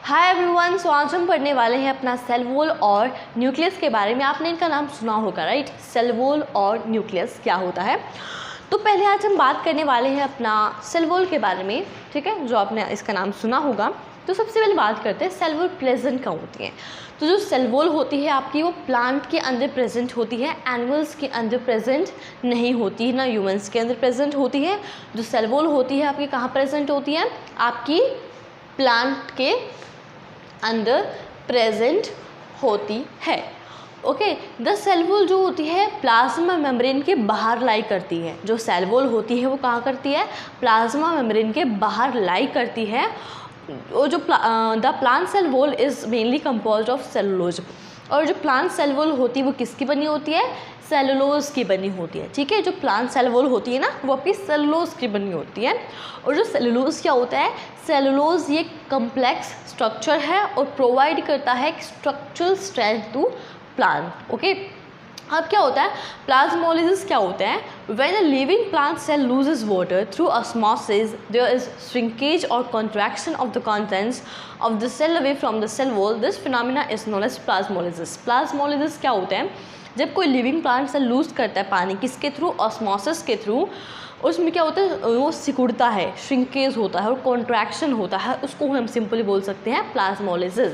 Hi everyone, सो आज हम पढ़ने वाले हैं अपना सेल वॉल और न्यूक्लियस के बारे में। आपने इनका नाम सुना होगा, राइट? सेल वॉल और न्यूक्लियस क्या होता है। तो पहले आज हम बात करने वाले हैं अपना सेल वॉल के बारे में, ठीक है, जो आपने इसका नाम सुना होगा। तो सबसे पहले बात करते हैं सेल वॉल प्रेजेंट कहाँ होती है। तो जो सेल वॉल होती है आपकी, वो प्लांट के अंदर प्रेजेंट होती है, एनिमल्स के अंदर प्रेजेंट नहीं होती है, ना ह्यूमंस के अंदर प्रेजेंट होती है। जो सेल वॉल होती है आपकी कहाँ प्रेजेंट होती है? आपकी प्लांट के अंदर प्रेजेंट होती है। ओके, द सेल वॉल जो होती है प्लाज्मा मेम्ब्रेन के बाहर लाई करती है। जो सेल वॉल होती है वो कहाँ करती है? प्लाज्मा मेम्ब्रेन के बाहर लाई करती है। वो जो the plant cell wall is mainly composed of cellulose. और जो प्लांट सेल वॉल होती है वो किसकी बनी होती है? सेलुलोज की बनी होती है, ठीक है। जो प्लांट सेल वॉल होती है ना, वो आपकी सेलुलोज की बनी होती है। और जो सेलुलोज क्या होता है? सेलुलोज ये कम्प्लेक्स स्ट्रक्चर है और प्रोवाइड करता है structural strength to plant. Okay, अब क्या होता है? प्लाज्मोलिसिस क्या होता है? When a living plant cell loses water through osmosis, there is shrinkage और contraction of the contents of the cell away from the cell wall. This phenomena is known as plasmolysis. Plasmolysis क्या होता है? जब कोई living plant cell loose करता है पानी, किसके थ्रू? ऑस्मोसिस के थ्रू। उसमें क्या होता है? वो सिकुड़ता है, श्रिंकेज होता है और कॉन्ट्रैक्शन होता है, उसको हम सिंपली बोल सकते हैं प्लाज्मोलिसिस।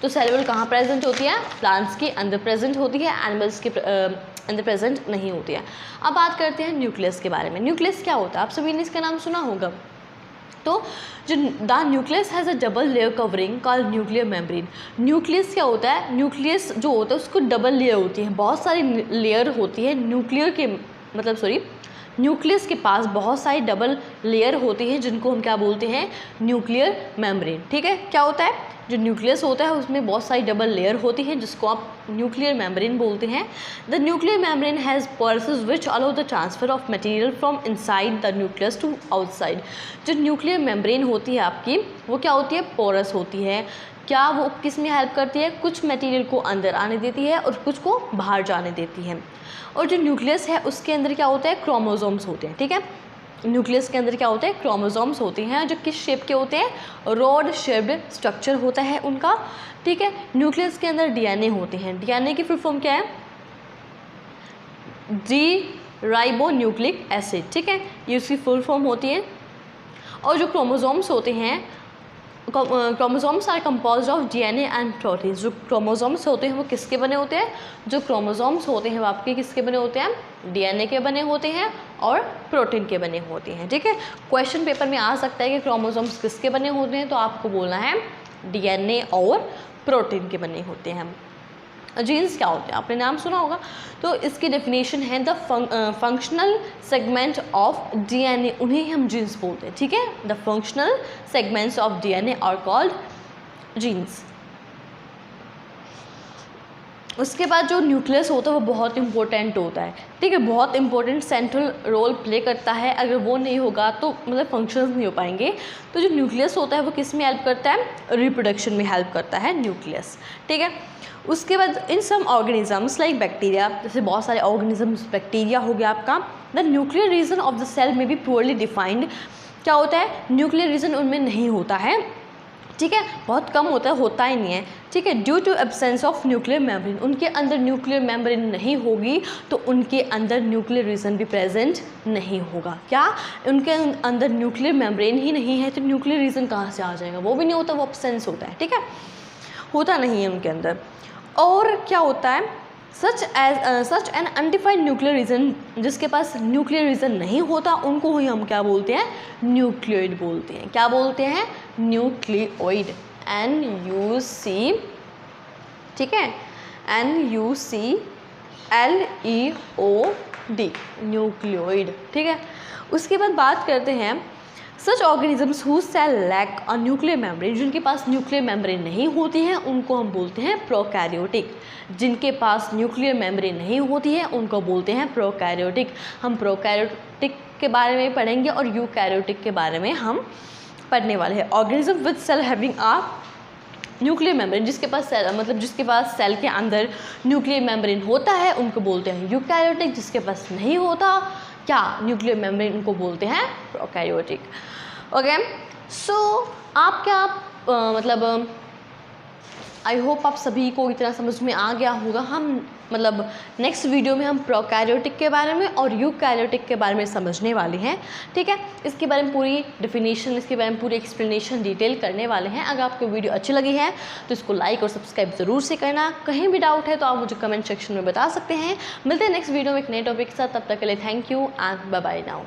तो सेल वॉल कहाँ प्रेजेंट होती है? प्लांट्स के अंदर प्रेजेंट होती है, एनिमल्स के अंदर प्रेजेंट नहीं होती है। अब बात करते हैं न्यूक्लियस के बारे में। न्यूक्लियस क्या होता है? आप सभी ने इसका नाम सुना होगा। तो जो the nucleus has a double layer covering called nuclear membrane. Nucleus क्या होता है? न्यूक्लियस जो होता है उसको डबल लेयर होती है, बहुत सारी लेयर होती है न्यूक्लियर के, मतलब सॉरी, न्यूक्लियस के पास बहुत सारी डबल लेयर होती है, जिनको हम क्या बोलते हैं? न्यूक्लियर मेम्ब्रेन, ठीक है। क्या होता है? जो न्यूक्लियस होता है उसमें बहुत सारी डबल लेयर होती है, जिसको आप न्यूक्लियर मेम्ब्रेन बोलते हैं। The nuclear membrane has pores which allow the transfer of material from inside the nucleus to outside. जो न्यूक्लियर मेम्ब्रेन होती है आपकी, वो क्या होती है? पोरस होती है। क्या वो किस में हेल्प करती है? कुछ मटेरियल को अंदर आने देती है और कुछ को बाहर जाने देती है। और जो न्यूक्लियस है उसके अंदर क्या होता है? क्रोमोसोम्स होते हैं, ठीक है। न्यूक्लियस के अंदर क्या होता है? क्रोमोसोम्स होते हैं, जो किस शेप के होते हैं? रॉड शेप्ड स्ट्रक्चर होता है उनका, ठीक है। न्यूक्लियस के अंदर डीएनए होते हैं। डीएनए की फुल फॉर्म क्या है? डी राइबोन्यूक्लिक एसिड, ठीक है, ये उसकी फुल फॉर्म होती है। और जो क्रोमोसोम्स होते हैं, chromosomes are composed of DNA and protein. जो क्रोमोसोम्स होते हैं वो किसके बने होते हैं? जो क्रोमोसोम्स होते हैं वो आपके किसके बने होते हैं? डीएनए के बने होते हैं और प्रोटीन के बने होते हैं, ठीक है। क्वेश्चन पेपर में आ सकता है कि क्रोमोसोम्स किसके बने होते हैं, तो आपको बोलना है डीएनए और प्रोटीन के बने होते हैं। जीन्स क्या होते हैं? आपने नाम सुना होगा। तो इसकी डेफिनेशन है the functional segment of DNA, उन्हें हम जीन्स बोलते हैं, ठीक है। The functional segments of DNA are called genes. उसके बाद जो न्यूक्लियस होता है वो बहुत इंपॉर्टेंट होता है, ठीक है, बहुत इंपॉर्टेंट सेंट्रल रोल प्ले करता है। अगर वो नहीं होगा तो मतलब फंक्शंस नहीं हो पाएंगे। तो जो न्यूक्लियस होता है वो किस में हेल्प करता है? रिप्रोडक्शन में हेल्प करता है न्यूक्लियस, ठीक है। उसके बाद in some organisms like bacteria, जैसे बहुत सारे ऑर्गेनिजम्स, बैक्टीरिया हो गया आपका, the nuclear region of the cell में बी पुअरली डिफाइंड। क्या होता है? न्यूक्लियर रीजन उनमें नहीं होता है, ठीक है, बहुत कम होता है, होता ही नहीं है, ठीक है। Due to absence of nuclear membrane, उनके अंदर न्यूक्लियर मेम्ब्रेन नहीं होगी तो उनके अंदर न्यूक्लियर रीजन भी प्रेजेंट नहीं होगा। क्या? उनके अंदर न्यूक्लियर मेम्ब्रेन ही नहीं है तो न्यूक्लियर रीजन कहाँ से आ जाएगा? वो भी नहीं होता, वो एब्सेंस होता है, ठीक है, होता नहीं है उनके अंदर। और क्या होता है? Such an undefined nuclear region, जिसके पास न्यूक्लियर रीजन नहीं होता उनको ही हम क्या बोलते हैं? न्यूक्लियोइड बोलते हैं। क्या बोलते हैं? न्यूक्लियोइड, NUC, ठीक है, NUCLEOD, न्यूक्लियोइड, ठीक है। उसके बाद बात करते हैं such organisms who cell lack a nuclear membrane, जिनके पास न्यूक्लियर मेम्ब्रेन नहीं होती है उनको हम बोलते हैं प्रोकैरियोटिक। जिनके पास न्यूक्लियर मेम्ब्रेन नहीं होती है उनको बोलते हैं प्रोकैरियोटिक। हम प्रोकैरियोटिक के बारे में पढ़ेंगे और यूकैरियोटिक के बारे में हम पढ़ने वाले हैं। Organism with cell having a nuclear membrane, जिसके पास सेल, मतलब जिसके पास सेल के अंदर न्यूक्लियर मेम्ब्रेन होता है उनको बोलते हैं यूकैरियोटिक। जिसके पास नहीं होता क्या? न्यूक्लियर मेम्ब्रेन, उनको बोलते हैं प्रोकैरियोटिक। ओके, सो आप क्या मतलब आई होप आप सभी को इतना समझ में आ गया होगा। हम मतलब नेक्स्ट वीडियो में हम प्रोकैरियोटिक के बारे में और यूकैरियोटिक के बारे में समझने वाले हैं, ठीक है। इसके बारे में पूरी डेफिनेशन, इसके बारे में पूरी एक्सप्लेनेशन डिटेल करने वाले हैं। अगर आपको वीडियो अच्छी लगी है तो इसको लाइक और सब्सक्राइब ज़रूर से करना। कहीं भी डाउट है तो आप मुझे कमेंट सेक्शन में बता सकते हैं। मिलते हैं नेक्स्ट वीडियो में एक नए टॉपिक के साथ। तब तक के लिए thank you and bye bye now.